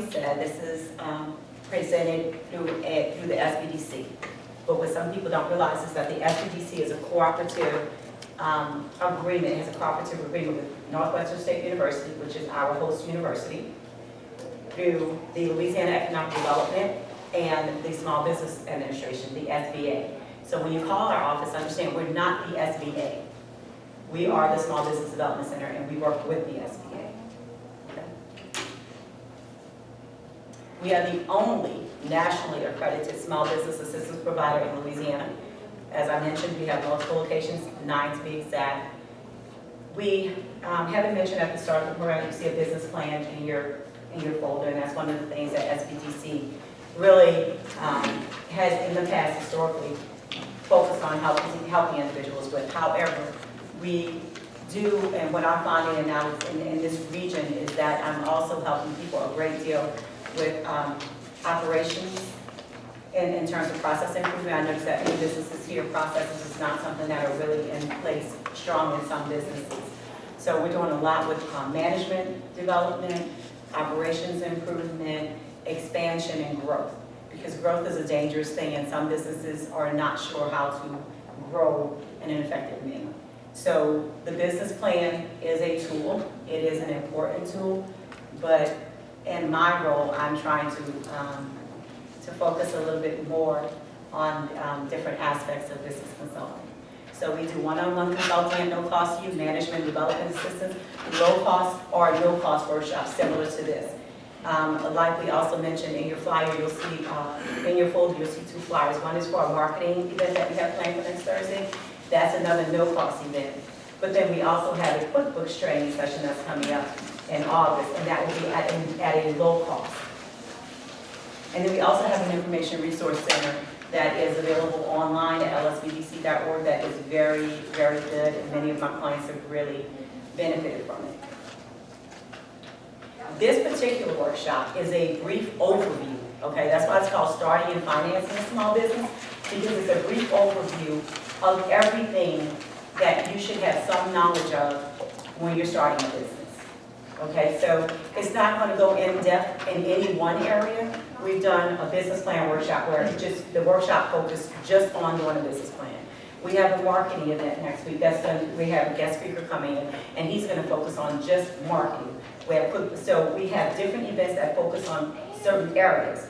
we said, this is presented through the SBDC. But what some people don't realize is that the SBDC is a cooperative agreement, has a cooperative agreement with Northwestern State University, which is our host university, through the Louisiana Economic Development and the Small Business Administration, the SBA. So when you call our office, understand we're not the SBA. We are the Small Business Development Center, and we work with the SBA. Okay. We are the only nationally accredited small business assistance provider in Louisiana. As I mentioned, we have multiple locations, 9 to be exact. We haven't mentioned at the start of the program, you see a business plan in your folder, and that's one of the things that SBDC really has in the past historically focused on helping individuals with. However, we do, and what I'm finding now in this region is that I'm also helping people a great deal with operations in terms of process improvement. I noticed that in businesses here, processes is not something that are really in place strong in some businesses. So we're doing a lot with management development, operations improvement, expansion, and growth. Because growth is a dangerous thing, and some businesses are not sure how to grow in an effective manner. So the business plan is a tool. It is an important tool, but in my role, I'm trying to focus a little bit more on different aspects of business consulting. So we do one-on-one consulting at no cost to you, management development assistance, low cost or no cost workshops similar to this. Like we also mentioned in your flyer, you'll see, in your folder, you'll see 2 flyers. One is for a marketing event that we have planned for next Thursday. That's another no-cost event. But then we also have a QuickBooks training session that's coming up in August, and that will be at a low cost. And then we also have an information resource center that is available online at lsbdc.org that is very, very good, and many of my clients have really benefited from it. This particular workshop is a brief overview, okay? That's why it's called Starting and Financing a Small Business, because it's a brief overview of everything that you should have some knowledge of when you're starting a business. Okay, so it's not going to go in depth in any one area. We've done a business plan workshop where the workshop focused just on doing a business plan. We have a marketing event next week. We have a guest speaker coming in, and he's going to focus on just marketing. So we have different events that focus on certain areas.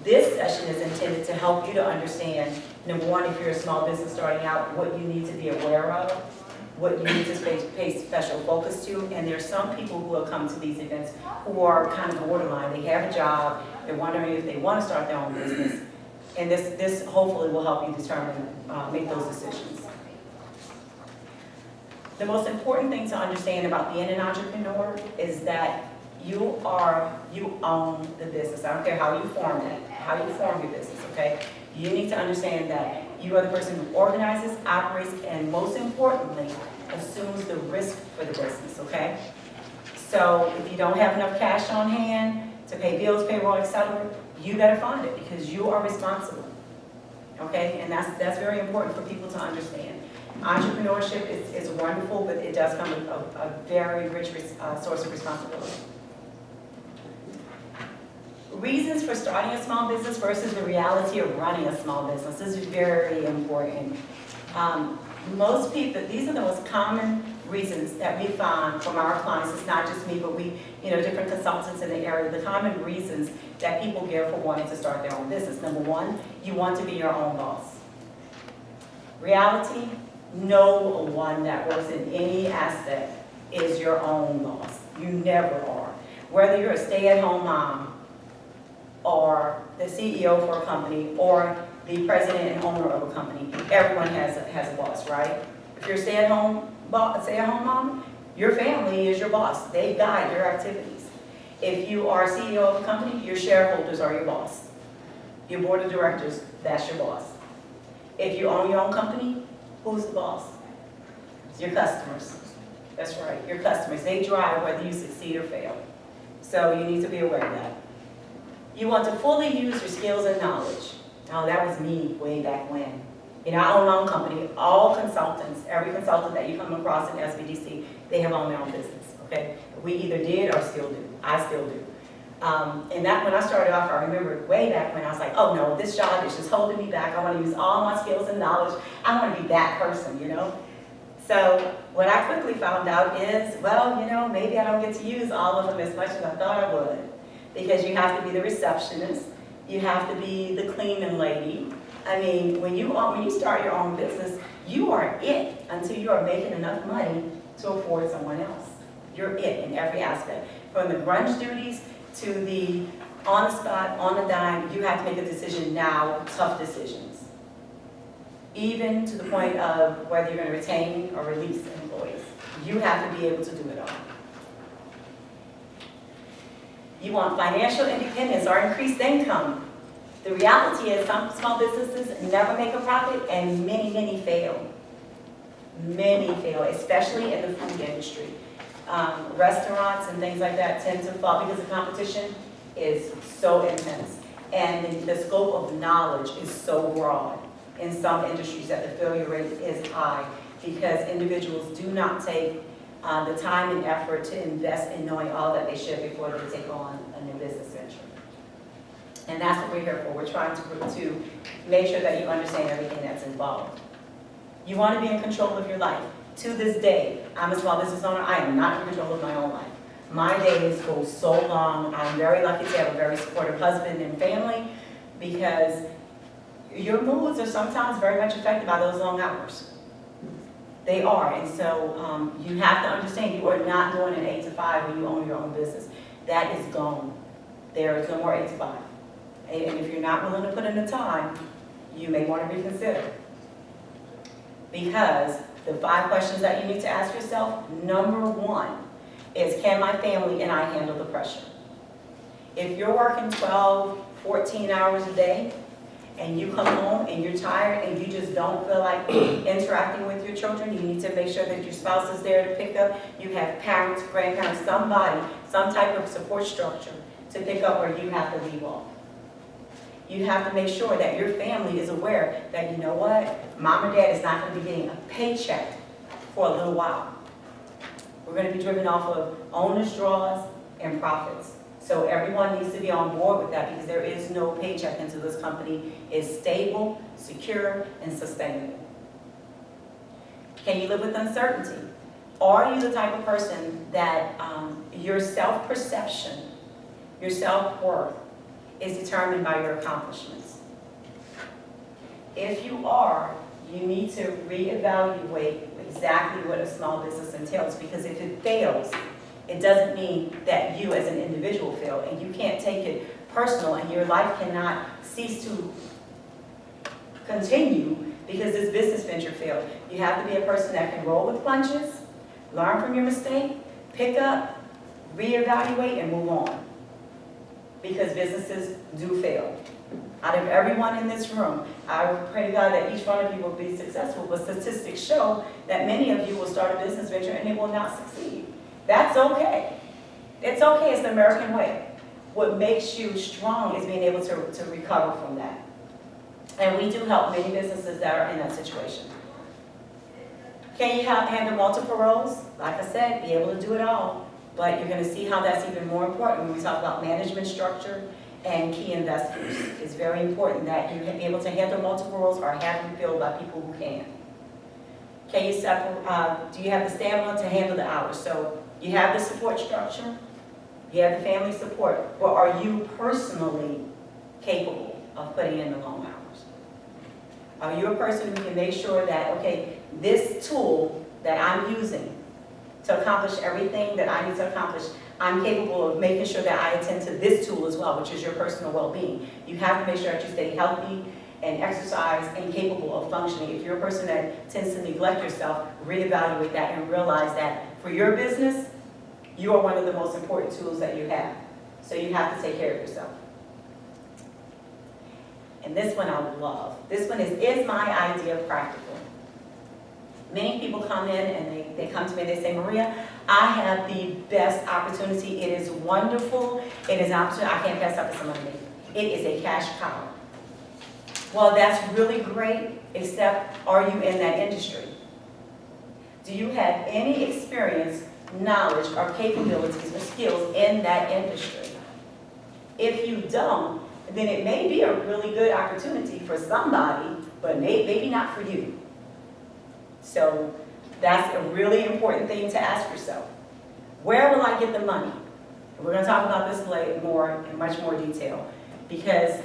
This session is intended to help you to understand, number one, if you're a small business starting out, what you need to be aware of, what you need to pay special focus to, and there's some people who will come to these events who are kind of borderline. They have a job, they're wondering if they want to start their own business, and this hopefully will help you determine, make those decisions. The most important thing to understand about being an entrepreneur is that you own the business. I don't care how you form it, how you form your business, okay? You need to understand that you are the person who organizes, operates, and most importantly, assumes the risk for the business, okay? So if you don't have enough cash on hand to pay bills, payroll, etc., you better find it because you are responsible, okay? And that's very important for people to understand. Entrepreneurship is wonderful, but it does come with a very rich source of responsibility. Reasons for starting a small business versus the reality of running a small business. This is very important. Most people, these are the most common reasons that we find from our clients. It's not just me, but we, different consultants in the area. The common reasons that people give for wanting to start their own business. Number one, you want to be your own boss. Reality, no one that works in any aspect is your own boss. You never are. Whether you're a stay-at-home mom, or the CEO for a company, or the president and owner of a company, everyone has a boss, right? If you're a stay-at-home mom, your family is your boss. They guide your activities. If you are CEO of a company, your shareholders are your boss. Your board of directors, that's your boss. If you own your own company, who's the boss? Your customers. That's right, your customers. They drive whether you succeed or fail. So you need to be aware of that. You want to fully use your skills and knowledge. Now that was me way back when. I own my own company. All consultants, every consultant that you come across in SBDC, they have owned their own business, okay? We either did or still do. I still do. And that when I started off, I remember way back when I was like, oh no, this job is just holding me back. I want to use all my skills and knowledge. I want to be that person, you know? So what I quickly found out is, well, you know, maybe I don't get to use all of them as much as I thought I would. Because you have to be the receptionist. You have to be the cleaning lady. I mean, when you start your own business, you are it until you are making enough money to afford someone else. You're it in every aspect. From the grunge duties to the on the spot, on the dime, you have to make a decision now, tough decisions. Even to the point of whether you're going to retain or release employees. You have to be able to do it all. You want financial independence or increased income. The reality is some small businesses never make a profit and many, many fail. Many fail, especially in the food industry. Restaurants and things like that tend to fall because the competition is so intense. And the scope of knowledge is so broad in some industries that the failure rate is high because individuals do not take the time and effort to invest in knowing all that they should before they take on a new business venture. And that's what we're here for. We're trying to make sure that you understand everything that's involved. You want to be in control of your life. To this day, I'm a small business owner. I am not in control of my own life. My days go so long. I'm very lucky to have a very supportive husband and family because your moods are sometimes very much affected by those long hours. They are, and so you have to understand you are not doing an 8 to 5 when you own your own business. That is gone. There is no more 8 to 5. And if you're not willing to put in the time, you may want to reconsider. Because the 5 questions that you need to ask yourself, number 1 is, can my family and I handle the pressure? If you're working 12, 14 hours a day, and you come home and you're tired and you just don't feel like interacting with your children, you need to make sure that your spouse is there to pick up. You have parents, grandparents, somebody, some type of support structure to pick up where you have to leave off. You have to make sure that your family is aware that, you know what, mom or dad is not going to be getting a paycheck for a little while. We're going to be driven off of owner's draws and profits. So everyone needs to be on board with that because there is no paycheck until this company is stable, secure, and sustainable. Can you live with uncertainty? Are you the type of person that your self-perception, your self-worth is determined by your accomplishments? If you are, you need to reevaluate exactly what a small business entails because if it fails, it doesn't mean that you as an individual fail, and you can't take it personal, and your life cannot cease to continue because this business venture failed. You have to be a person that can roll with punches, learn from your mistake, pick up, reevaluate, and move on. Because businesses do fail. Out of everyone in this room, I pray to God that each one of you will be successful, but statistics show that many of you will start a business venture and it will not succeed. That's okay. It's okay, it's the American way. What makes you strong is being able to recover from that. And we do help many businesses that are in that situation. Can you handle multiple roles? Like I said, be able to do it all. But you're going to see how that's even more important when we talk about management structure and key investors. It's very important that you be able to handle multiple roles or have them filled by people who can. Can you separate, do you have the stamina to handle the hours? So you have the support structure, you have the family support, but are you personally capable of putting in the long hours? Are you a person who can make sure that, okay, this tool that I'm using to accomplish everything that I need to accomplish, I'm capable of making sure that I attend to this tool as well, which is your personal well-being. You have to make sure that you stay healthy and exercise and capable of functioning. If you're a person that tends to neglect yourself, reevaluate that and realize that for your business, you are one of the most important tools that you have. So you have to take care of yourself. And this one I love. This one is my idea of practical? Many people come in and they come to me and they say, Maria, I have the best opportunity. It is wonderful. It is an opportunity. I can't pass up to somebody. It is a cash cow. Well, that's really great, except are you in that industry? Do you have any experience, knowledge, or capabilities or skills in that industry? If you don't, then it may be a really good opportunity for somebody, but maybe not for you. So that's a really important thing to ask yourself. Where will I get the money? And we're going to talk about this later in much more detail, because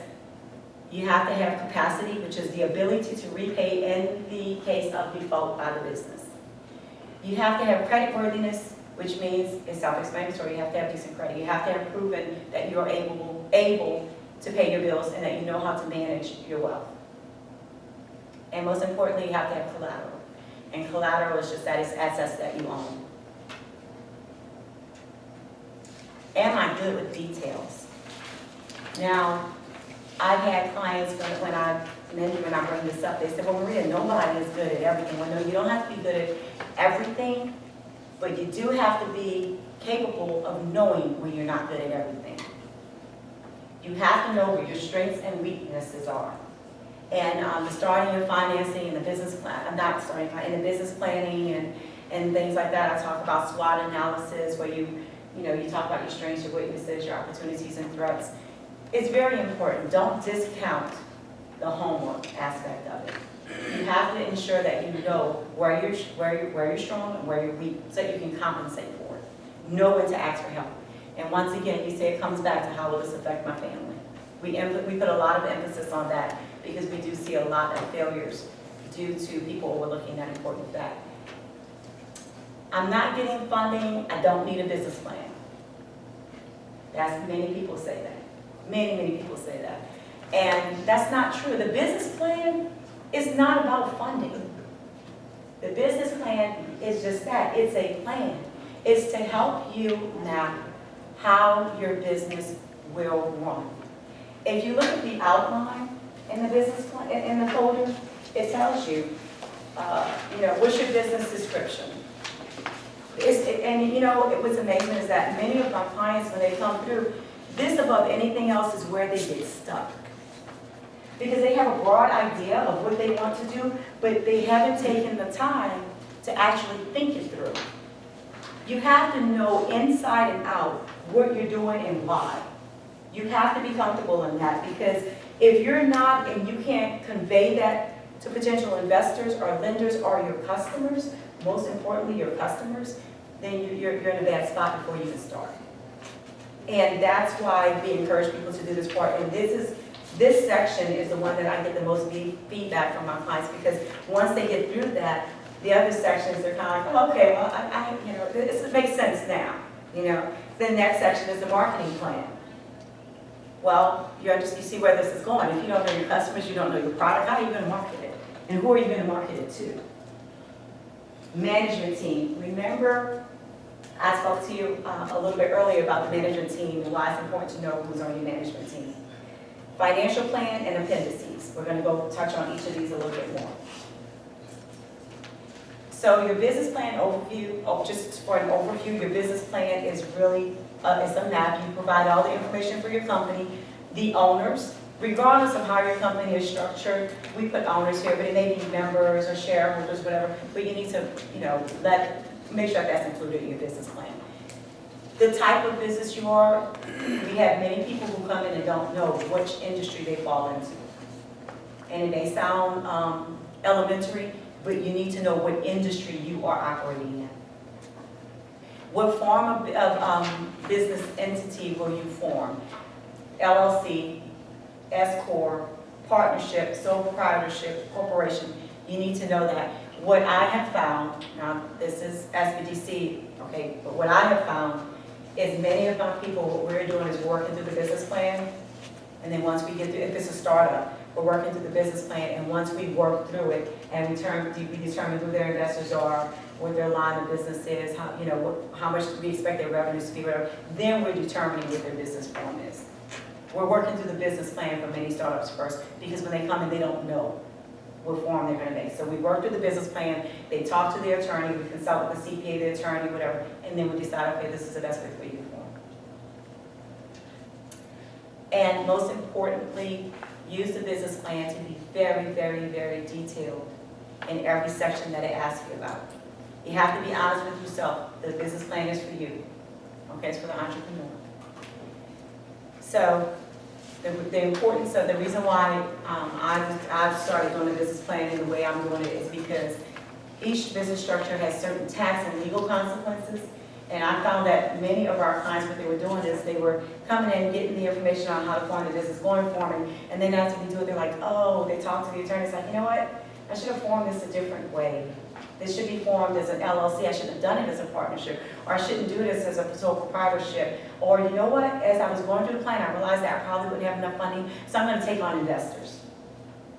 you have to have capacity, which is the ability to repay in the case of default by the business. You have to have creditworthiness, which means it's self-explanatory. You have to have decent credit. You have to have proven that you're able to pay your bills and that you know how to manage your wealth. And most importantly, you have to have collateral. And collateral is just that, it's assets that you own. Am I good with details? Now, I've had clients when I bring this up, they said, well, Maria, nobody is good at everything. Well, no, you don't have to be good at everything, but you do have to be capable of knowing when you're not good at everything. You have to know where your strengths and weaknesses are. And starting your financing and the business plan, in the business planning and things like that, I talk about SWOT analysis, where you talk about your strengths, your weaknesses, your opportunities and threats. It's very important. Don't discount the homework aspect of it. You have to ensure that you know where you're strong and where you're weak, so that you can compensate for it. Know when to ask for help. And once again, you say it comes back to how will this affect my family. We put a lot of emphasis on that because we do see a lot of failures due to people overlooking that important fact. I'm not getting funding, I don't need a business plan. Many people say that. Many people say that. And that's not true. The business plan is not about funding. The business plan is just that, it's a plan. It's to help you map how your business will run. If you look at the outline in the business plan, in the folder, it tells you, what's your business description. What's amazing is that many of my clients, when they come through, this above anything else is where they get stuck. Because they have a broad idea of what they want to do, but they haven't taken the time to actually think it through. You have to know inside and out what you're doing and why. You have to be comfortable in that, because if you're not and you can't convey that to potential investors or lenders or your customers, most importantly your customers, then you're in a bad spot before you even start. And that's why we encourage people to do this part. And this section is the one that I get the most feedback from my clients, because once they get through that, the other sections they're kind of like, oh, okay, well, this makes sense now. The next section is the marketing plan. Well, you see where this is going. If you don't know your customers, you don't know your product, how are you going to market it? And who are you going to market it to? Management team. Remember, I spoke to you a little bit earlier about the management team and why it's important to know who's on your management team. Financial plan and appendices. We're going to go touch on each of these a little bit more. So your business plan overview, just for an overview, your business plan is really it's a map. You provide all the information for your company, the owners, regardless of how your company is structured. We put owners here, but it may be members or shareholders, whatever. But you need to, make sure that's included in your business plan. The type of business you are, we have many people who come in and don't know which industry they fall into. And it may sound elementary, but you need to know what industry you are operating in. What form of business entity will you form? LLC, S-Corp, partnership, sole proprietorship, corporation. You need to know that. What I have found, now this is SBDC, okay, but what I have found is many of my people, what we're doing is working through the business plan, and then once we get through, if it's a startup, we're working through the business plan, and once we work through it, and we determine who their investors are, what their line of business is, how much we expect their revenues to be, whatever, then we're determining what their business form is. We're working through the business plan for many startups first, because when they come in, they don't know what form they're going to make. So we work through the business plan, they talk to their attorney, we consult with the CPA, the attorney, whatever, and then we decide, okay, this is the best way for you to form. And most importantly, use the business plan to be very, very, very detailed in every section that it asks you about. You have to be honest with yourself. The business plan is for you. Okay, it's for the entrepreneur. So the importance of the reason why I've started doing the business plan in the way I'm doing it is because each business structure has certain tax and legal consequences. And I found that many of our clients, what they were doing is they were coming in, getting the information on how to form the business, going for them, and then after they do it, they're like, oh, they talk to the attorney, it's like, you know what? I should have formed this a different way. This should be formed as an LLC. I shouldn't have done it as a partnership, or I shouldn't do this as a sole proprietorship. Or you know what? As I was going through the plan, I realized that I probably wouldn't have enough funding, so I'm going to take on investors.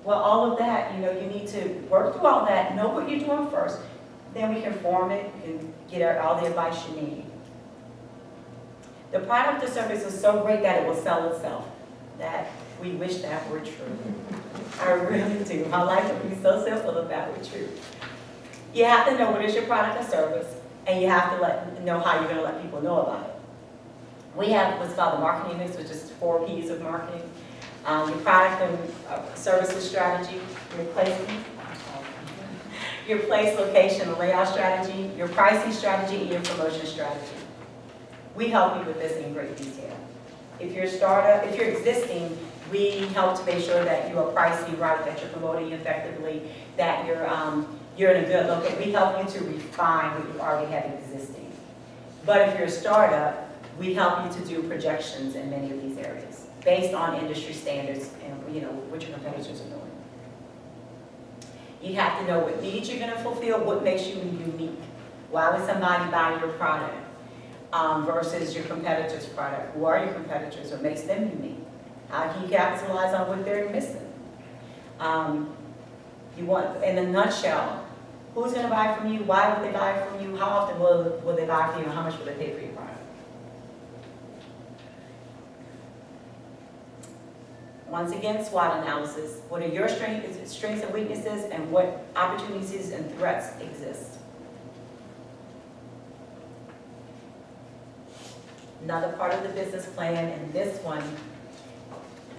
Well, all of that, you know, you need to work through all that, know what you're doing first, then we can form it and get all the advice you need. The product or service is so great that it will sell itself. That we wish that were true. I really do. My life would be so simple if that were true. You have to know what is your product or service, and you have to know how you're going to let people know about it. We have what's called the marketing mix, which is 4 P's of marketing. Your product and services strategy, your placement, your place, location, and layout strategy, your pricing strategy, and your promotion strategy. We help you with this in great detail. If you're a startup, if you're existing, we help to make sure that you are pricing right, that you're promoting effectively, that you're in a good location. We help you to refine what you already have existing. But if you're a startup, we help you to do projections in many of these areas based on industry standards and, you know, what your competitors are doing. You have to know what needs you're going to fulfill, what makes you unique. Why would somebody buy your product versus your competitor's product? Who are your competitors? What makes them unique? How can you capitalize on what they're missing? You want, in a nutshell, who's going to buy from you? Why would they buy from you? How often will they buy from you? And how much will they pay for your product? Once again, SWOT analysis. What are your strengths and weaknesses, and what opportunities and threats exist? Another part of the business plan, and this one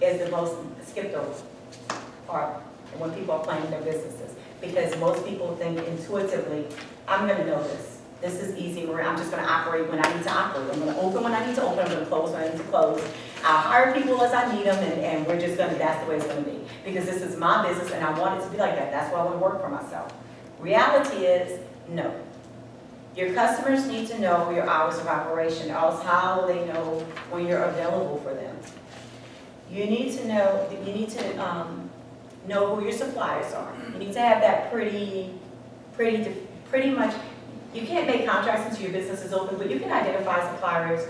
is the most skipped over part when people are planning their businesses. Because most people think intuitively, I'm going to know this. This is easy, Maria. I'm just going to operate when I need to operate. I'm going to open when I need to open. I'm going to close when I need to close. I'll hire people as I need them, and we're just going to, that's the way it's going to be. Because this is my business, and I want it to be like that. That's why I want to work for myself. Reality is, no. Your customers need to know your hours of operation, else how will they know when you're available for them? You need to know who your suppliers are. You need to have that pretty much. You can't make contracts until your business is open, but you can identify suppliers,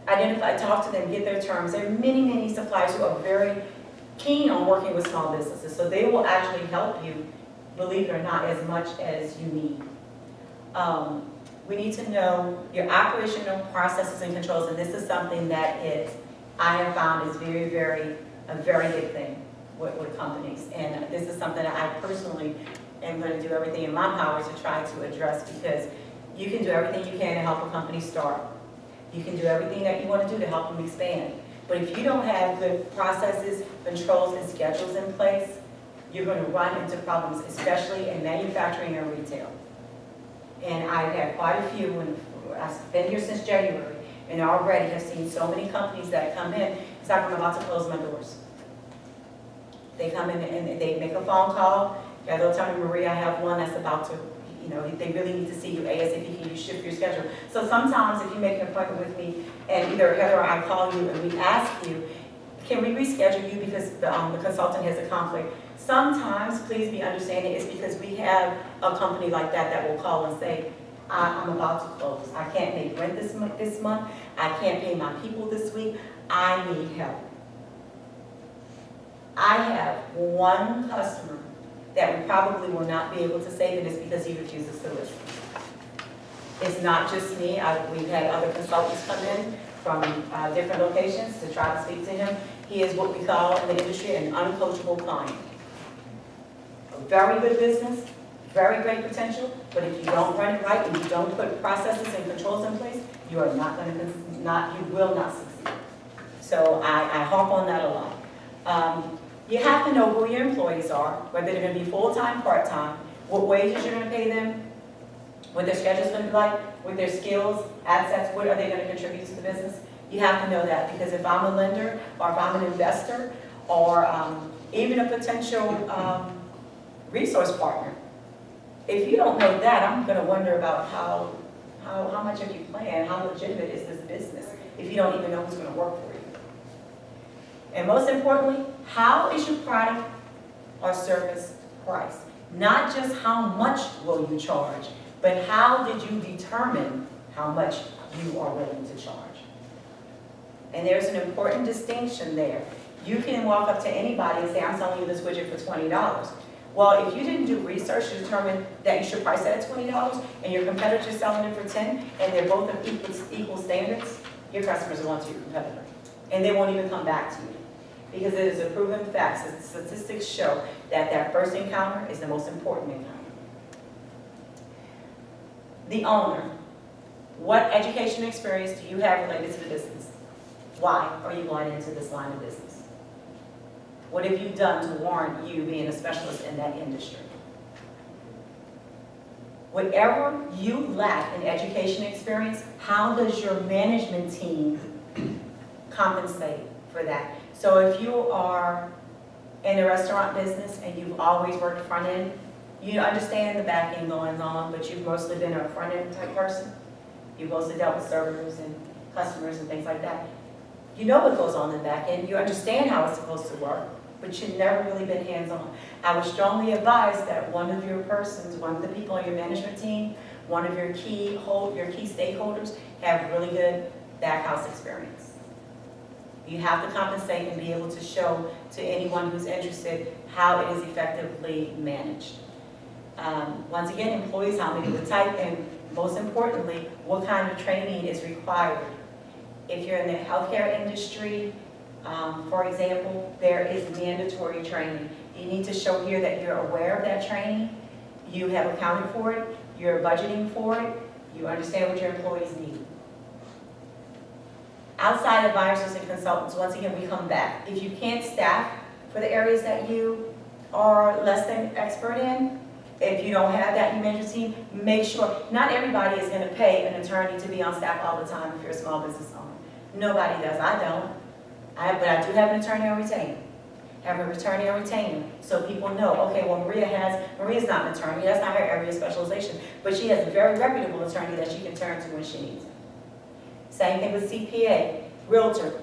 talk to them, get their terms. There are many, many suppliers who are very keen on working with small businesses, so they will actually help you, believe it or not, as much as you need. We need to know your operational processes and controls, and this is something that I have found is a very big thing with companies. And this is something that I personally am going to do everything in my power to try to address, because you can do everything you can to help a company start. You can do everything that you want to do to help them expand. But if you don't have good processes, controls, and schedules in place, you're going to run into problems, especially in manufacturing and retail. And I've had quite a few, and I've been here since January, and already have seen so many companies that come in, it's like I'm about to close my doors. They come in and they make a phone call, and they'll tell me, Maria, I have one that's about to, they really need to see you ASAP, can you shift your schedule? So sometimes if you make an appointment with me, and either Heather or I call you and we ask you, can we reschedule you because the consultant has a conflict? Sometimes, please be understanding, it's because we have a company like that will call and say, I'm about to close. I can't make rent this month. I can't pay my people this week. I need help. I have one customer that we probably will not be able to save, and it's because he refuses to listen. It's not just me. We've had other consultants come in from different locations to try to speak to him. He is what we call in the industry an uncoachable client. A very good business, very great potential, but if you don't run it right and you don't put processes and controls in place, you are not going to, you will not succeed. So I harp on that a lot. You have to know who your employees are, whether they're going to be full-time, part-time, what wages you're going to pay them, what their schedule's going to be like, what their skills, assets, what are they going to contribute to the business. You have to know that, because if I'm a lender, or if I'm an investor, or even a potential resource partner, if you don't know that, I'm going to wonder about how much have you planned, how legitimate is this business, if you don't even know who's going to work for you. And most importantly, how is your product or service priced? Not just how much will you charge, but how did you determine how much you are willing to charge? And there's an important distinction there. You can walk up to anybody and say, I'm selling you this widget for $20. Well, if you didn't do research to determine that you should price it at $20 and your competitor's selling it for $10 and they're both of equal standards, your customers will want to your competitor. And they won't even come back to you. Because it is a proven fact, statistics show that that first encounter is the most important encounter. The owner, what education experience do you have related to the business? Why are you going into this line of business? What have you done to warrant you being a specialist in that industry? Whatever you lack in education experience, how does your management team compensate for that? So if you are in the restaurant business and you've always worked front end, you understand the back end going on, but you've mostly been a front end type person. You've mostly dealt with servers and customers and things like that. You know what goes on in the back end. You understand how it's supposed to work, but you've never really been hands-on. I would strongly advise that one of your persons, one of the people on your management team, one of your key stakeholders have really good back house experience. You have to compensate and be able to show to anyone who's interested how it is effectively managed. Once again, employees, how many the type, and most importantly, what kind of training is required. If you're in the healthcare industry, for example, there is mandatory training. You need to show here that you're aware of that training, you have accounted for it, you're budgeting for it, you understand what your employees need. Outside advisors and consultants, once again, we come back. If you can't staff for the areas that you are less than expert in, if you don't have that in your management team, make sure, not everybody is going to pay an attorney to be on staff all the time if you're a small business owner. Nobody does. I don't. But I do have an attorney on retainer. Have an attorney on retainer so people know, okay, well, Maria's not an attorney, that's not her area of specialization, but she has a very reputable attorney that she can turn to when she needs it. Same thing with CPA, realtor,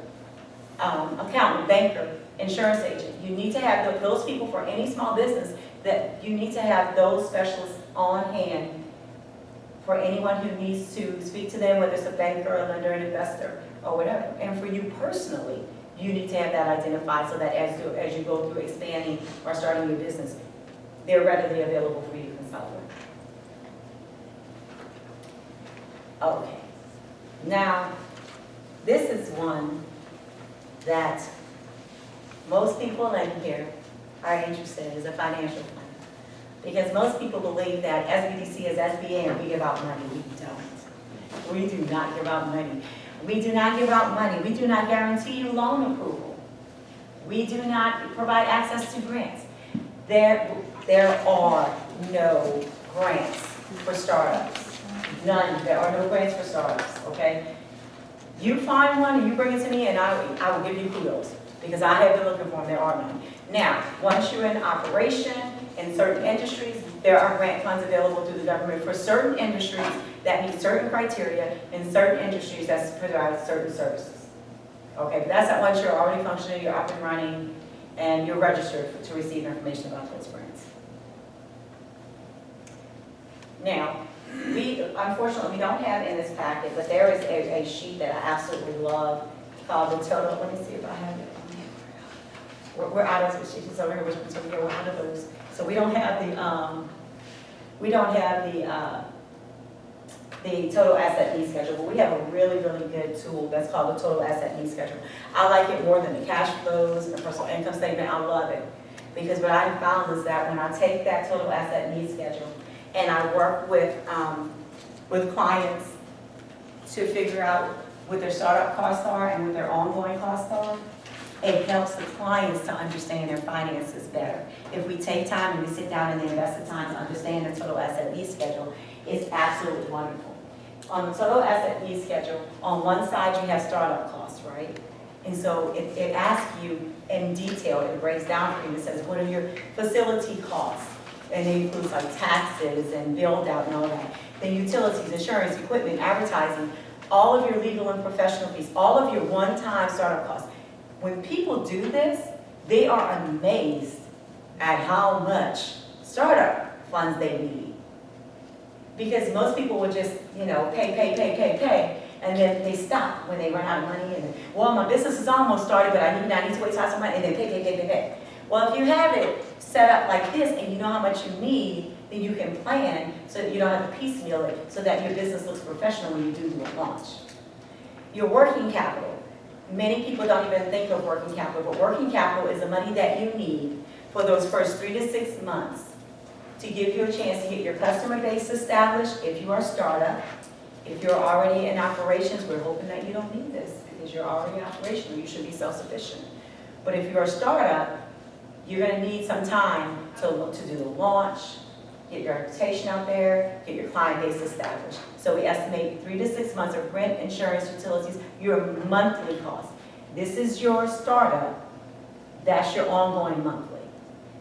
accountant, banker, insurance agent. You need to have those people for any small business, that you need to have those specialists on hand for anyone who needs to speak to them, whether it's a banker, a lender, an investor, or whatever. And for you personally, you need to have that identified so that as you go through expanding or starting your business, they're readily available for you to consult with. Okay. Now, this is one that most people in here are interested in, is a financial plan. Because most people believe that SBDC is SBA and we give out money. We don't. We do not give out money. We do not give out money. We do not guarantee you loan approval. We do not provide access to grants. There are no grants for startups. None. There are no grants for startups, okay? You find one and you bring it to me and I will give you kudos because I have been looking for them. There are none. Now, once you're in operation in certain industries, there are grant funds available through the government for certain industries that meet certain criteria in certain industries that provide certain services. Okay, but that's that once you're already functioning, you're up and running, and you're registered to receive information about those grants. Now, unfortunately, we don't have in this packet, but there is a sheet that I absolutely love called the total. Let me see if I have it. We're out of the sheets over here, which one's over here? We're out of those. So we don't have the total asset need schedule, but we have a really, really good tool that's called the total asset need schedule. I like it more than the cash flows and the personal income statement. I love it because what I found is that when I take that total asset need schedule and I work with clients to figure out what their startup costs are and what their ongoing costs are, it helps the clients to understand their finances better. If we take time and we sit down and they invest the time to understand the total asset need schedule, it's absolutely wonderful. On the total asset need schedule, on one side you have startup costs. right? And so it asks you in detail, it breaks down for you, it says, what are your facility costs? And it includes like taxes and build out and all that. Then utilities, insurance, equipment, advertising, all of your legal and professional fees, all of your one-time startup costs. When people do this, they are amazed at how much startup funds they need. Because most people would just, you know, pay, and then they stop when they run out of money. And well, my business is almost started, but I need to wait till I have some money, and then pay. Well, if you have it set up like this, and you know how much you need, then you can plan so that you don't have to piecemeal it, so that your business looks professional when you do a launch. Your working capital. Many people don't even think of working capital, but working capital is the money that you need for those first 3 to 6 months to give you a chance to get your customer base established if you are a startup. If you're already in operations, we're hoping that you don't need this because you're already operational. You should be self-sufficient. But if you're a startup, you're going to need some time to do the launch, get your reputation out there, get your client base established. So we estimate 3 to 6 months of rent, insurance, utilities, your monthly cost. This is your startup. That's your ongoing monthly.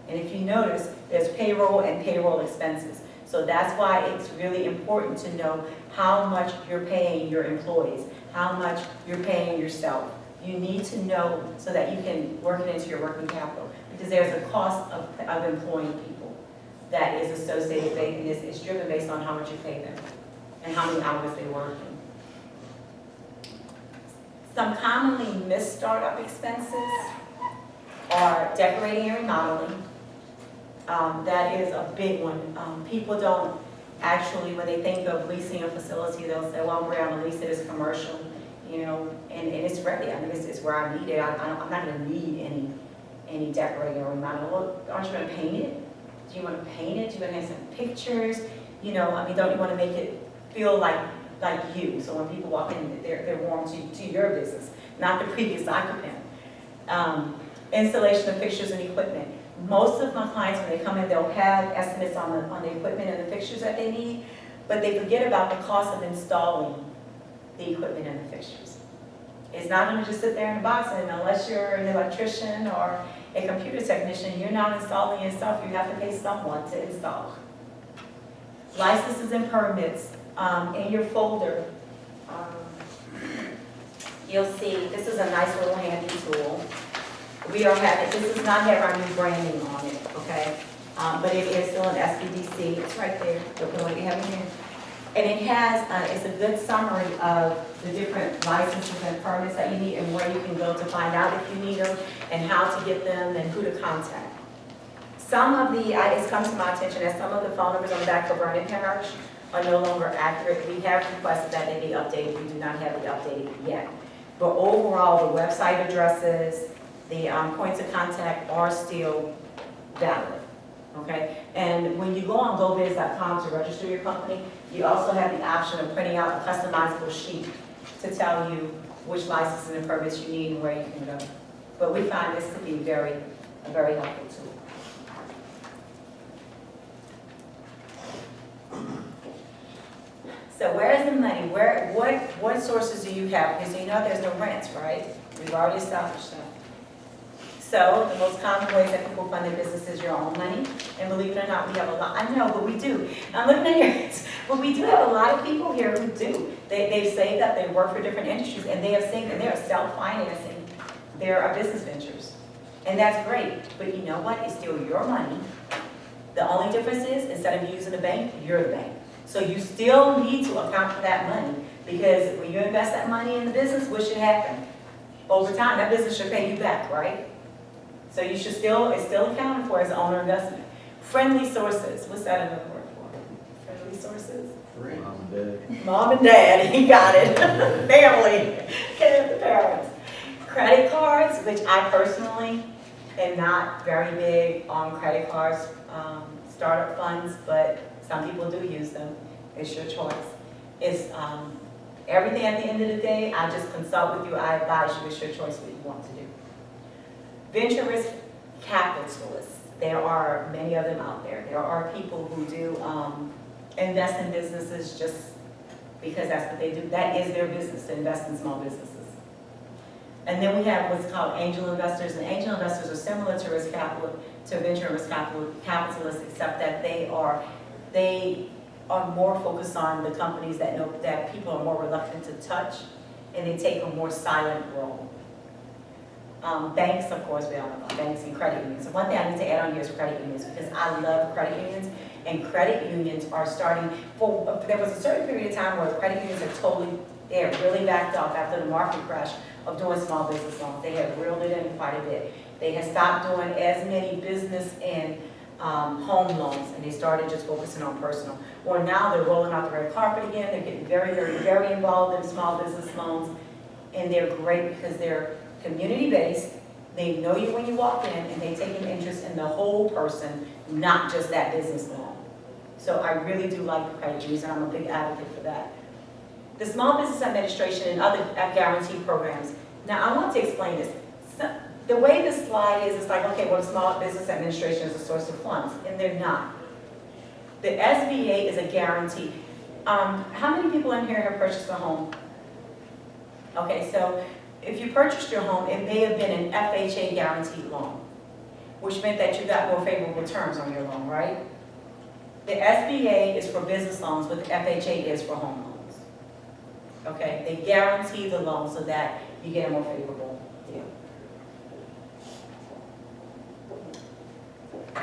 And if you notice, there's payroll and payroll expenses. So that's why it's really important to know how much you're paying your employees, how much you're paying yourself. You need to know so that you can work it into your working capital, because there's a cost of employing people that is associated, and it's driven based on how much you pay them and how many hours they work. Some commonly missed startup expenses are decorating and remodeling. That is a big one. People don't actually, when they think of leasing a facility, they'll say, well, we're going to lease it as commercial, you know, and it's ready. I mean, it's where I need it. I'm not going to need any decorating or remodeling. Well, aren't you going to paint it? Do you want to paint it? Do you want to have some pictures? You know, I mean, don't you want to make it feel like you? So when people walk in, they're warm to your business, not the previous occupant. Installation of fixtures and equipment. Most of my clients, when they come in, they'll have estimates on the equipment and the fixtures that they need, but they forget about the cost of installing the equipment and the fixtures. It's not going to just sit there in a box, and unless you're an electrician or a computer technician, you're not installing yourself. You have to pay someone to install. Licenses and permits. In your folder, you'll see this is a nice little handy tool. We are having, this does not have our new branding on it, okay? But it is still an SBDC. It's right there, the one you have in here. And it has, it's a good summary of the different licenses and permits that you need and where you can go to find out if you need them and how to get them and who to contact. Some of the, it's come to my attention that some of the phone numbers on the back of Vernon Parish are no longer accurate. We have requested that they be updated. We do not have it updated yet. But overall, the website addresses, the points of contact are still valid, okay? And when you go on gobiz.com to register your company, you also have the option of printing out a customizable sheet to tell you which licenses and permits you need and where you can go. But we find this to be a very helpful tool. So where is the money? What sources do you have? Because you know there's no rents, right? We've already established that. So the most common ways that people fund their business is your own money. And believe it or not, we have a lot. I know, but we do. I'm looking at here. But we do have a lot of people here who do. They've saved up, they work for different industries, and they have saved, and they are self-financing their business ventures. And that's great. But you know what? It's still your money. The only difference is, instead of using the bank, you're the bank. So you still need to account for that money, because when you invest that money in the business, what should happen? Over time, that business should pay you back, right? So you should it's still accounted for as an owner investment. Friendly sources, what's that another word for? Friendly sources? Mom and dad. Mom and dad, you got it. Family, the parents. Credit cards, which I personally am not very big on credit cards, startup funds, but some people do use them. It's your choice. It's everything at the end of the day, I just consult with you. I advise you. It's your choice what you want to do. Venture risk capitalists. There are many of them out there. There are people who do invest in businesses just because that's what they do. That is their business, to invest in small businesses. And then we have what's called angel investors, and angel investors are similar to risk capital, to venture and risk capitalists, except that they are more focused on the companies that know that people are more reluctant to touch, and they take a more silent role. Banks, of course, we all know about banks and credit unions. So one thing I need to add on here is credit unions, because I love credit unions, and credit unions are starting, there was a certain period of time where credit unions are really backed off after the market crash of doing small business loans. They had reeled it in quite a bit. They had stopped doing as many business and home loans, and they started just focusing on personal. Well, now they're rolling out the red carpet again. They're getting very, very, very involved in small business loans, and they're great because they're community-based. They know you when you walk in, and they take an interest in the whole person, not just that business loan. So I really do like the credit unions, and I'm a big advocate for that. The Small Business Administration and other guarantee programs. Now, I want to explain this. So, the way this slide is, it's like, okay, well, the Small Business Administration is a source of funds, and they're not. The SBA is a guarantee. How many people in here have purchased a home? Okay, so if you purchased your home, it may have been an FHA guaranteed loan, which meant that you got more favorable terms on your loan, right? The SBA is for business loans, but the FHA is for home loans. Okay, they guarantee the loan so that you get a more favorable deal.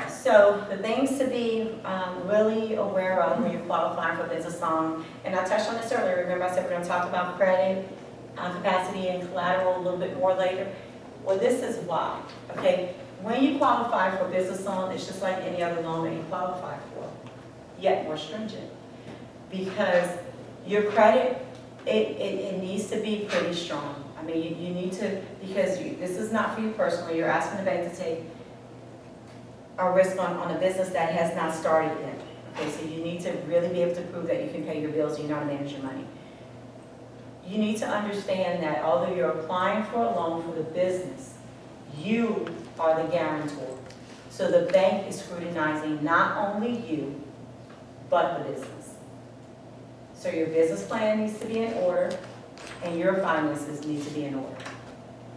So the things to be really aware of when you're qualifying for a business loan, and I touched on this earlier. Remember I said we're going to talk about credit, capacity, and collateral a little bit more later. Well, this is why. Okay, when you qualify for a business loan, it's just like any other loan that you qualify for, yet more stringent, because your credit, it needs to be pretty strong. I mean, you need to, because this is not for you personally. You're asking the bank to take a risk on a business that has not started yet. Okay, so you need to really be able to prove that you can pay your bills and you know how to manage your money. You need to understand that although you're applying for a loan for the business, you are the guarantor. So the bank is scrutinizing not only you, but the business. So your business plan needs to be in order, and your finances need to be in order.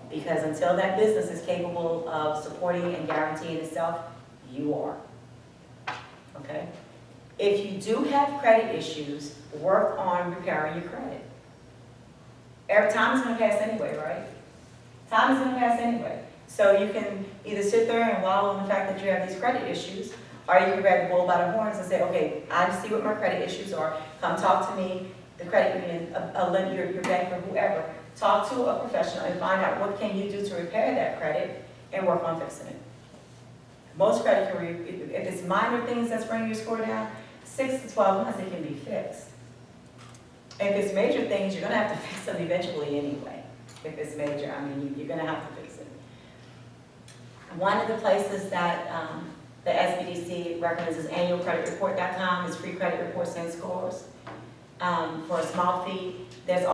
Because until that business is capable of supporting and guaranteeing itself, you are. Okay? If you do have credit issues, work on repairing your credit. Time is going to pass anyway, right? Time is going to pass anyway. So you can either sit there and wallow in the fact that you have these credit issues, or you can grab the bull by the horns and say, okay, I see what my credit issues are. Come talk to me, the credit union, your bank, or whoever. Talk to a professional and find out what can you do to repair that credit and work on fixing it. Most credit can, if it's minor things that's bringing your score down, 6 to 12 months it can be fixed. If it's major things, you're going to have to fix them eventually anyway. If it's major, I mean, you're going to have to fix it. One of the places that the SBDC recommends is annualcreditreport.com. It's free credit reports and scores for a small fee. There's